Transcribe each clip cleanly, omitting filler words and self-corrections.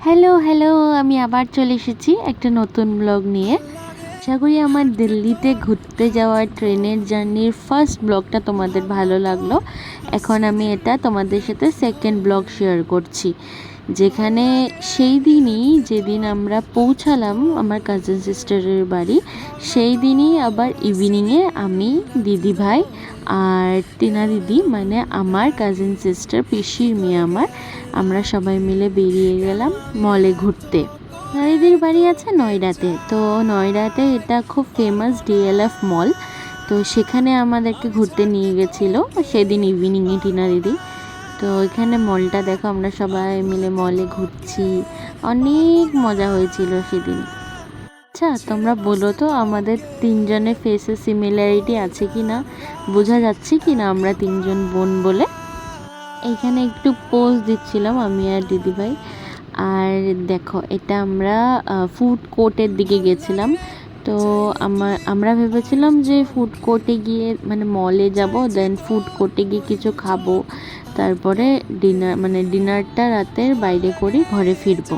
Hello hello, আমি আবার চলে এসেছি একটা নতুন ব্লগ নিয়ে। আশা করি আমার দিল্লিতে ঘুরতে যাওয়ার ট্রেনের জার্নির ফার্স্ট ব্লগটা তোমাদের ভালো লাগলো। এখন আমি এটা তোমাদের সাথে সেকেন্ড ব্লগ শেয়ার করছি, যেখানে সেই দিনই যেদিন আমরা পৌঁছালাম আমার কাজিন সিস্টারের বাড়ি, সেই দিনই আবার ইভিনিংয়ে আমি, দিদি ভাই আর টিনা দিদি, মানে আমার কাজিন সিস্টার পিসির মেয়ে আমরা সবাই মিলে বেরিয়ে গেলাম মলে ঘুরতে। দিদির বাড়ি আছে নয়ডাতে, তো নয়ডাতে এটা খুব ফেমাস ডিএলএফ মল। তো সেখানে আমাদেরকে ঘুরতে নিয়ে গেছিলো সেদিন ইভিনিংয়ে টিনা দিদি। তো এখানে মলটা দেখো, আমরা সবাই মিলে মলে ঘুরছি, অনেক মজা হয়েছিল সেদিন। আচ্ছা, তোমরা বলো তো আমাদের তিনজনের ফেসে সিমিলারিটি আছে কি না, বোঝা যাচ্ছে কি না আমরা তিনজন বোন বলে। এইখানে একটু পোজ দিচ্ছিলাম আমি আর দিদিভাই। আর দেখো, এটা আমরা ফুড কোর্টের দিকে গেছিলাম। তো আমরা ভেবেছিলাম যে ফুড কোর্টে গিয়ে, মানে মলে যাব, দেন ফুড কোর্টে গিয়ে কিছু খাবো, তারপরে ডিনারটা রাতের বাইরে করে ঘরে ফিরবো।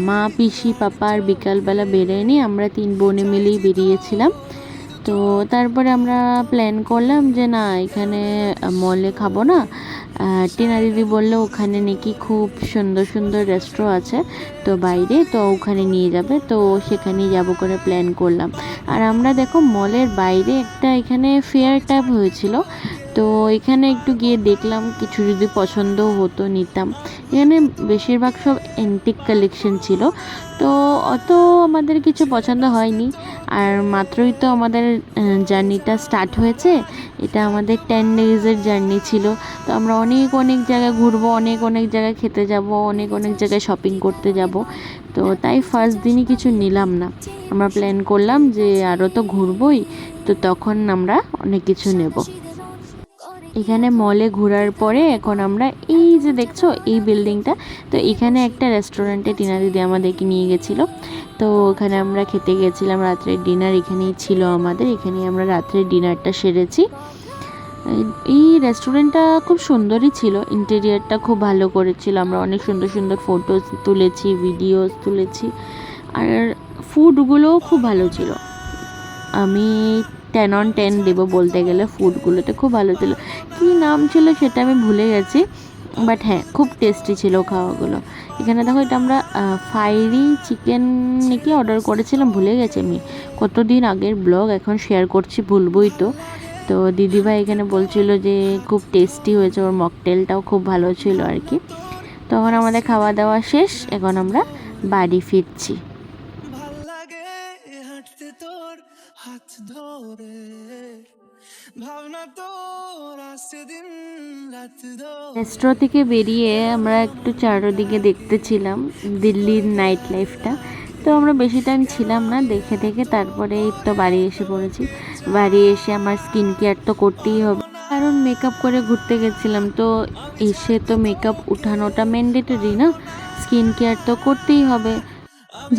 মা, পিসি, পাপা আর বিকালবেলা বেরোয়নি, আমরা তিন বোনে মিলেই বেরিয়েছিলাম। তো তারপরে আমরা প্ল্যান করলাম যে না, এখানে মলে খাবো না। টিনা দিদি বললো ওখানে নাকি খুব সুন্দর সুন্দর রেস্টুরেন্ট আছে, তো বাইরে, তো ওখানে নিয়ে যাবে, তো সেখানেই যাবো করে প্ল্যান করলাম। আর আমরা দেখো মলের বাইরে একটা এখানে ফেয়ার টাইপ হয়েছিল, তো এখানে একটু গিয়ে দেখলাম, কিছু যদি পছন্দ হতো নিতাম। এখানে বেশিরভাগ সব অ্যান্টিক কালেকশন ছিল, তো অত আমাদের কিছু পছন্দ হয়নি। আর মাত্রই তো আমাদের জার্নিটা স্টার্ট হয়েছে, এটা আমাদের 10 ডেজের জার্নি ছিল। তো আমরা অনেক অনেক জায়গায় ঘুরবো, অনেক অনেক জায়গায় খেতে যাব, অনেক অনেক জায়গায় শপিং করতে যাব। তো তাই ফার্স্ট দিনই কিছু নিলাম না, আমরা প্ল্যান করলাম যে আরও তো ঘুরবোই, তো তখন আমরা অনেক কিছু নেব। এখানে মলে ঘোরার পরে এখন আমরা এই যে দেখছো এই বিল্ডিংটা, তো এখানে একটা রেস্টুরেন্টে টিনা দিদি আমাদেরকে নিয়ে গেছিলো। তো ওখানে আমরা খেতে গেছিলাম, রাত্রের ডিনার এখানেই ছিল আমাদের, এখানেই আমরা রাত্রের ডিনারটা সেরেছি। এই রেস্টুরেন্টটা খুব সুন্দরই ছিল, ইন্টেরিয়ারটা খুব ভালো করেছিল, আমরা অনেক সুন্দর সুন্দর ফটোস তুলেছি, ভিডিওস তুলেছি, আর ফুডগুলোও খুব ভালো ছিল। আমি 10/10 দেবো বলতে গেলে, ফুডগুলোতে খুব ভালো ছিল। কী নাম ছিল সেটা আমি ভুলে গেছি, বাট হ্যাঁ, খুব টেস্টি ছিল খাওয়াগুলো। এখানে দেখো, এটা আমরা ফায়ারি চিকেন নাকি অর্ডার করেছিলাম, ভুলে গেছি আমি, কতদিন আগের ব্লগ, এখন শেয়ার করছি, ভুলবই তো। তো দিদিভাই এখানে বলছিল যে খুব টেস্টি হয়েছে, ওর মকটেলটাও খুব ভালো ছিল আর কি। তখন আমাদের খাওয়া দাওয়া শেষ, এখন আমরা বাড়ি ফিরছি। রেস্টুরেন্ট থেকে বেরিয়ে আমরা একটু চারদিকে দেখতেছিলাম দিল্লির নাইট লাইফটা। তো আমরা বেশি টাইম ছিলাম না, দেখে দেখে তারপরে তো বাড়ি এসে পড়েছি। বাড়ি এসে আমার স্কিন কেয়ার তো করতেই হবে, কারণ মেকআপ করে ঘুরতে গেছিলাম, তো এসে তো মেকআপ উঠানোটা ম্যান্ডেটরি না, স্কিন কেয়ার তো করতেই হবে।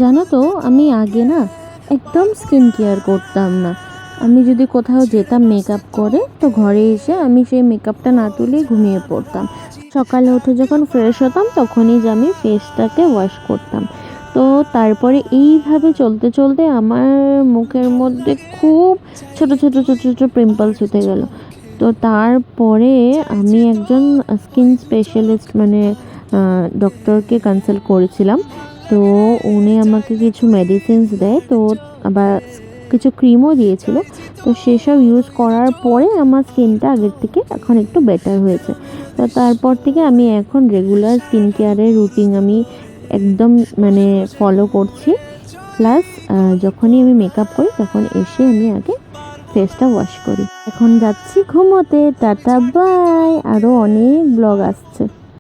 জানো তো, আমি আগে না একদম স্কিন কেয়ার করতাম না। আমি যদি কোথাও যেতাম মেকআপ করে, তো ঘরে এসে আমি সেই মেকআপটা না তুলে ঘুমিয়ে পড়তাম। সকালে উঠে যখন ফ্রেশ হতাম, তখনই যে আমি ফেসটাকে ওয়াশ করতাম। তো তারপরে এইভাবে চলতে চলতে আমার মুখের মধ্যে খুব ছোট ছোট ছোট ছোট পিম্পলস হতে গেল। তো তারপরে আমি একজন স্কিন স্পেশালিস্ট, মানে ডক্টরকে কনসাল্ট করেছিলাম। তো উনি আমাকে কিছু মেডিসিনস দেয়, তো আবার কিছু ক্রিমও দিয়েছিল। তো সেসব ইউজ করার পরে আমার স্কিনটা আগের থেকে এখন একটু বেটার হয়েছে। তো তারপর থেকে আমি এখন রেগুলার স্কিন কেয়ারের রুটিন আমি একদম মানে ফলো করছি। প্লাস যখনই আমি মেকআপ করি, তখন এসে আমি আগে ফেসটা ওয়াশ করি। এখন যাচ্ছি ঘুমোতে, টাটা বাই, আরও অনেক ব্লগ আসছে।